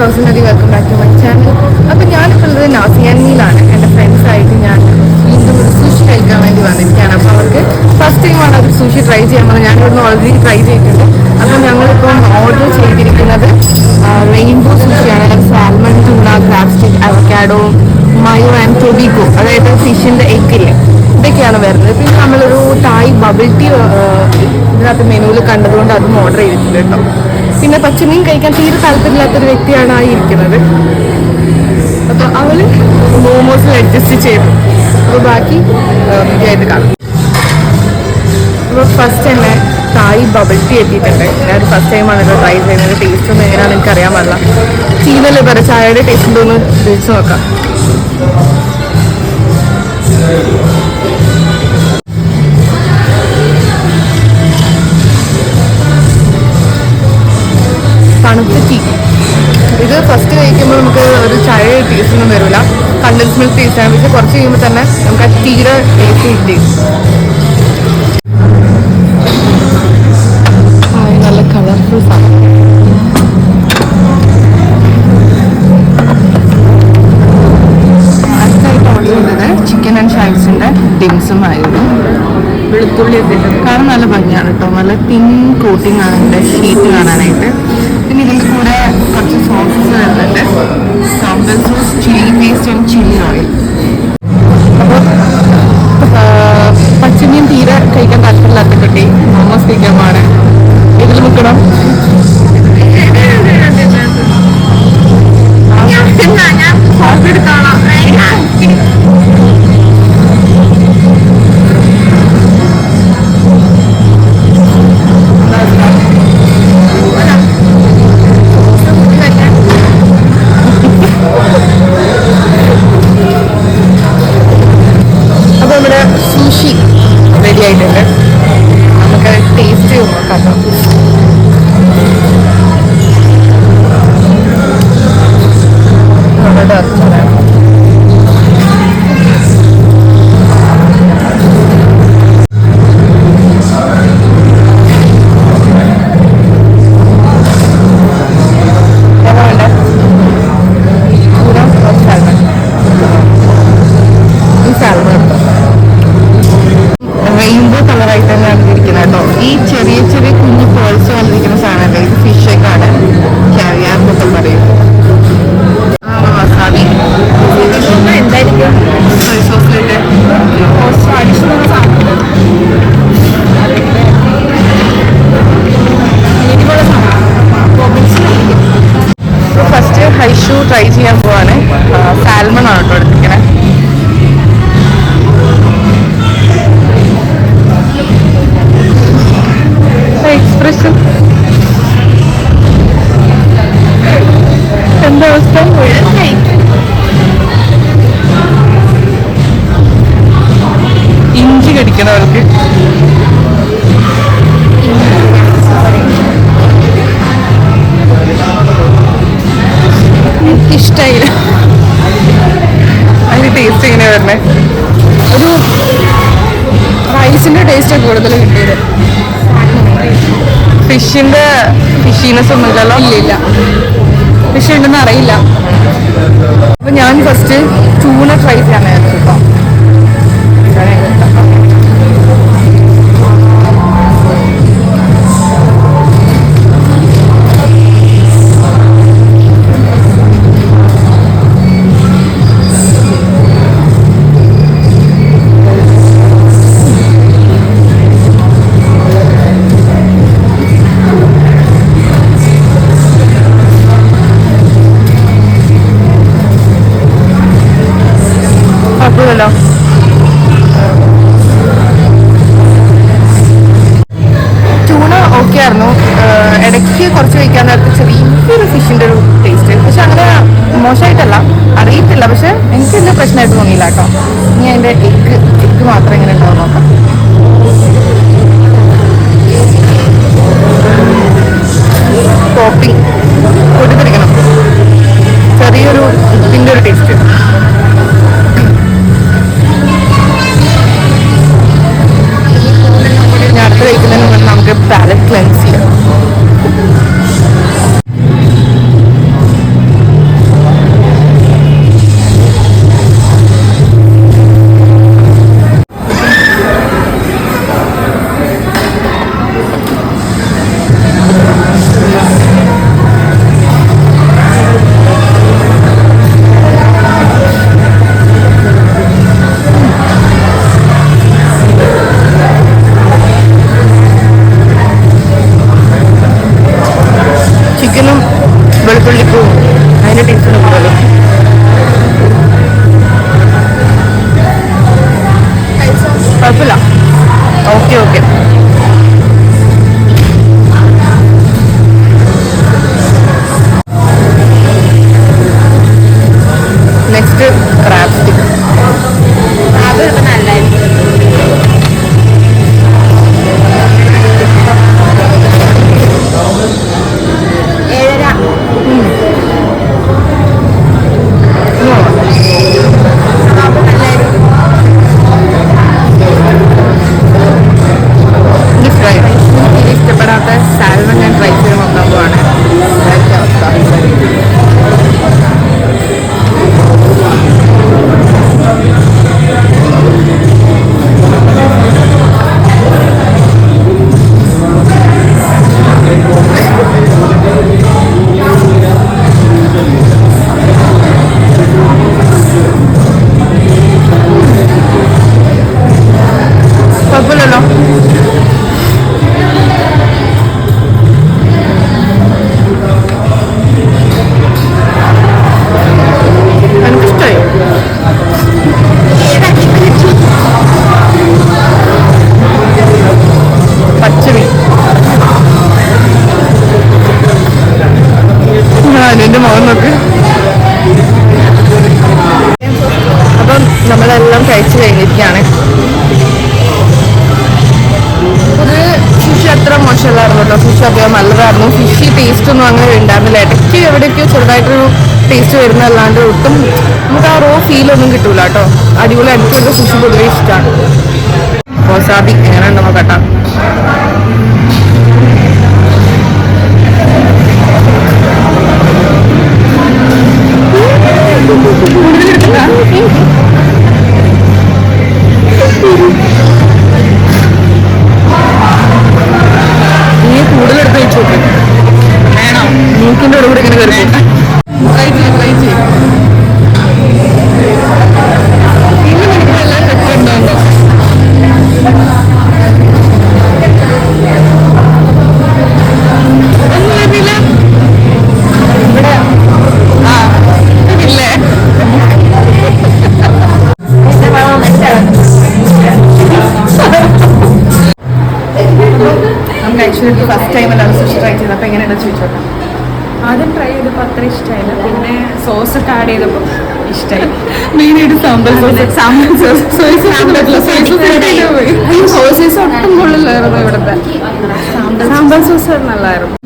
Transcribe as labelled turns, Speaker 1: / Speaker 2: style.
Speaker 1: Personally welcome back to my channel. അപ്പോൾ ഞാനിപ്പോൾ ഉള്ളത് നാസിയാനിയിലാണ്. എൻ്റെ ഫ്രണ്ട്സായിട്ട് ഞാൻ വീണ്ടും ഒരു സൂഷി കഴിക്കാൻ വേണ്ടി വന്നിരിക്കുകയാണ്. അപ്പോൾ അവർക്ക് ഫസ്റ്റ് ടൈമാണ് അവർ സൂഷി ട്രൈ ചെയ്യാൻ പോകുന്നത്. ഞാനിവിടുന്ന് ഓൾറെഡി ട്രൈ ചെയ്തിട്ടുണ്ട്. അപ്പോൾ ഞങ്ങളിപ്പം ഓർഡർ ചെയ്തിരിക്കുന്നത് റെയിൻബോ സൂഷിയാണ്. അതായത് salmon, tuna, crab stick, avocado, mayo and tobiko, അതായത് ഫിഷിൻ്റെ എഗ്ഗില്ലേ, ഇതൊക്കെയാണ് വരുന്നത്. പിന്നെ നമ്മളൊരു തായ് ബബിൾ ടീ ഇതിനകത്ത് മെനുവിൽ കണ്ടതുകൊണ്ട് അതും ഓർഡർ ചെയ്തിട്ടുണ്ട് കേട്ടോ. പിന്നെ പച്ചമീൻ കഴിക്കാൻ തീരെ താല്പര്യമില്ലാത്തൊരു വ്യക്തിയാണ് ആ ഇരിക്കുന്നത്. അപ്പോൾ അവൾ മോമോസിൽ അഡ്ജസ്റ്റ് ചെയ്തു. അപ്പോൾ ബാക്കി ആയിട്ട് കാണും. അപ്പോൾ ഫസ്റ്റ് തന്നെ തായ് ബബിൾ ടീ എത്തിയിട്ടുണ്ട്. ഞാനത് ഫസ്റ്റ് ടൈമാണല്ലോ ട്രൈ ചെയ്യുന്നത്. ടേസ്റ്റ് ഒന്നും എങ്ങനെയാണെന്ന് എനിക്ക് അറിയാൻ പാടില്ല. ചീനല്ലേ പറ, ചായയുടെ ടേസ്റ്റ് ഉണ്ടോന്ന് തിരിച്ചു നോക്കാം. തണുത്ത ടീ. ഇത് ഫസ്റ്റ് കഴിക്കുമ്പോൾ നമുക്ക് ഒരു ചായ ടേസ്റ്റ് ഒന്നും വരില്ല, കണ്ടൻസ് മിൽക്ക് ടേസ്റ്റാണ്. പക്ഷെ കുറച്ച് കഴിയുമ്പോൾ തന്നെ നമുക്ക് ആ ടീയുടെ ടേസ്റ്റ് കിട്ടി. നല്ല കളർഫുൾ സാധനം. അടുത്തായിട്ട് ഓർഡർ ചെയ്തത് ചിക്കൻ ആൻഡ് ഷൈവ്സിൻ്റെ ഡിംസും ആയിരുന്നു. വെളുത്തുള്ളി എത്തിയിട്ടുണ്ട്. കാരണം നല്ല ഭംഗിയാണ് കേട്ടോ. നല്ല തിൻ കോട്ടിംഗ് ആണ് ഇതിൻ്റെ ഷീറ്റ് കാണാനായിട്ട്. പിന്നെ ഇതിൻ്റെ കൂടെ കുറച്ച് സോസസ് വരുന്നുണ്ട്. Sample sauce, chilli paste and chilli oil. അപ്പോൾ പച്ചമീൻ തീരെ കഴിക്കാൻ താല്പര്യമില്ലാത്ത കുട്ടി മോമോസ് കഴിക്കാൻ പാടെ ഇതിൽ മുക്കണം. സൂഷി റെഡി ആയിട്ടുണ്ട്. നമുക്ക് ടേസ്റ്റ് നോക്കാം. നമ്മുടെ റെയിൻബോ കളറായിട്ട് തന്നെയാണ് ഇരിക്കുന്നത് കേട്ടോ. ഈ ചെറിയ ചെറിയ കുഞ്ഞു പേൾസ് വന്നിരിക്കുന്ന സാധനമല്ലേ, ഇത് ഫിഷ് എഗ്ഗാണ്. ക്യാവിയാർ എന്നൊക്കെ പറയും. മസാല എന്തായിരിക്കും സോയ സോസിലിട്ട് കുറച്ച് അഡീഷണൽ സാധനം. ഫസ്റ്റ് ഹൈഷു ട്രൈ ചെയ്യാൻ പോവാണ്. സാൽമൺ ആണ് കേട്ടോ എടുത്തിരിക്കുന്നത്. എക്സ്പ്രഷൻ എന്താ അവസ്ഥ? ഇഞ്ചി കടിക്കുന്നവർക്ക് ഇഷ്ടായില്ല. അതിന് ടേസ്റ്റ് എങ്ങനെയാ വരണേ? ഒരു റൈസിന്റെ ടേസ്റ്റ് കൂടുതൽ കിട്ടിയത്. ഫിഷിന്റെ ഫിഷീനെസ് ഒന്നും ഇല്ലല്ലോ. ഇല്ല, ഫിഷ് ഉണ്ടെന്ന് അറിയില്ല. അപ്പൊ ഞാൻ ഫസ്റ്റ് ടൂണ ട്രൈ ചെയ്യാനായിരുന്നു കേട്ടോ. ടൂണ ഓക്കെ ആയിരുന്നു. ഇടയ്ക്ക് കുറച്ച് കഴിക്കാൻ നേരത്തെ ചെറിയൊരു ഫിഷിൻ്റെ ഒരു ടേസ്റ്റ്. പക്ഷെ അങ്ങനെ മോശമായിട്ടല്ല, അറിയത്തില്ല. പക്ഷെ എനിക്ക് വലിയ പ്രശ്നമായിട്ട് തോന്നിയില്ല കേട്ടോ. ഇനി അതിൻ്റെ എഗ്ഗ് മാത്രം എങ്ങനെ ഉണ്ടാവും നോക്കാം. ടോപ്പിംഗ് പൊട്ടിത്തെറിക്കണം. ചെറിയൊരു ഉപ്പിൻ്റെ ഒരു ടേസ്റ്റ്. ഞാൻ അടുത്ത് കഴിക്കുന്നതിന് മുമ്പ് നമുക്ക് പാലറ്റ് ക്ലെൻസ് ചെയ്യാം. വെളുത്തുള്ളിപ്പൂവും അതിൻ്റെ ടേസ്റ്റ് കൂടുതലും. കുഴപ്പമില്ല. Okay okay. Next crab stick.
Speaker 2: അത് നല്ലായിരിക്കും.
Speaker 1: ഇഷ്ടപ്പെടാത്ത സാൽമൺ ഞാൻ ട്രൈ ചെയ്ത് നോക്കാൻ പോവാണ്. കുഴപ്പമില്ലല്ലോ. എനിക്കിഷ്ടമായി. പച്ചമീൻ അതിൻ്റെ മുഖം നോക്ക്. അപ്പം നമ്മളെല്ലാം കഴിച്ചു കഴിഞ്ഞിരിക്കുകയാണ്. പൊതുവെ ഫിഷ് അത്ര മോശമല്ലായിരുന്നു കേട്ടോ. ഫിഷ് അധികം നല്ലതായിരുന്നു. ഫിഷി ടേസ്റ്റ് ഒന്നും അങ്ങനെ ഉണ്ടായിരുന്നില്ല. ഇടയ്ക്ക് എവിടെയൊക്കെയോ ചെറുതായിട്ടൊരു ടേസ്റ്റ് വരുന്നതല്ലാണ്ട് ഒട്ടും നമുക്ക് ആ റോ ഫീലൊന്നും കിട്ടൂല കേട്ടോ. അടിപൊളി അടുത്തൊക്കെ ഫിഷ് പൊതുവെ ഇഷ്ടമാണ്. വസാബി എങ്ങനെ ഉണ്ടോ നോക്കട്ടാ. നീ കൂടുതലെടുത്ത് വെച്ച് നോക്ക്. വേണം മൂക്കിൻ്റെ കൂടെ ഇങ്ങനെ കയറി. ട്രൈ ചെയ്യും ട്രൈ ചെയ്യും. ഇന്ന് നിനക്കെല്ലാം തെറ്റുണ്ടോ? ഒന്നും വരുന്നില്ല ഇവിടെ. ആ ഇല്ലേ നമുക്ക് ആക്ച്വലി ഫസ്റ്റ് ടൈം അല്ലാതെ സുഷി ട്രൈ ചെയ്തത്. അപ്പോൾ എങ്ങനെയാണ് ചോദിച്ചോട്ടെ.
Speaker 2: ആദ്യം ട്രൈ ചെയ്തപ്പോൾ അത്ര ഇഷ്ടമായില്ല. പിന്നെ സോസൊക്കെ ആഡ് ചെയ്തപ്പോൾ ഇഷ്ടമായി.
Speaker 1: മെയിനായിട്ട് സാമ്പാർ സോസ്. സോസേസ് ഒട്ടും കൊള്ളില്ലായിരുന്നു ഇവിടുത്തെ.
Speaker 2: സാമ്പാർ സോസ് നല്ലതായിരുന്നു.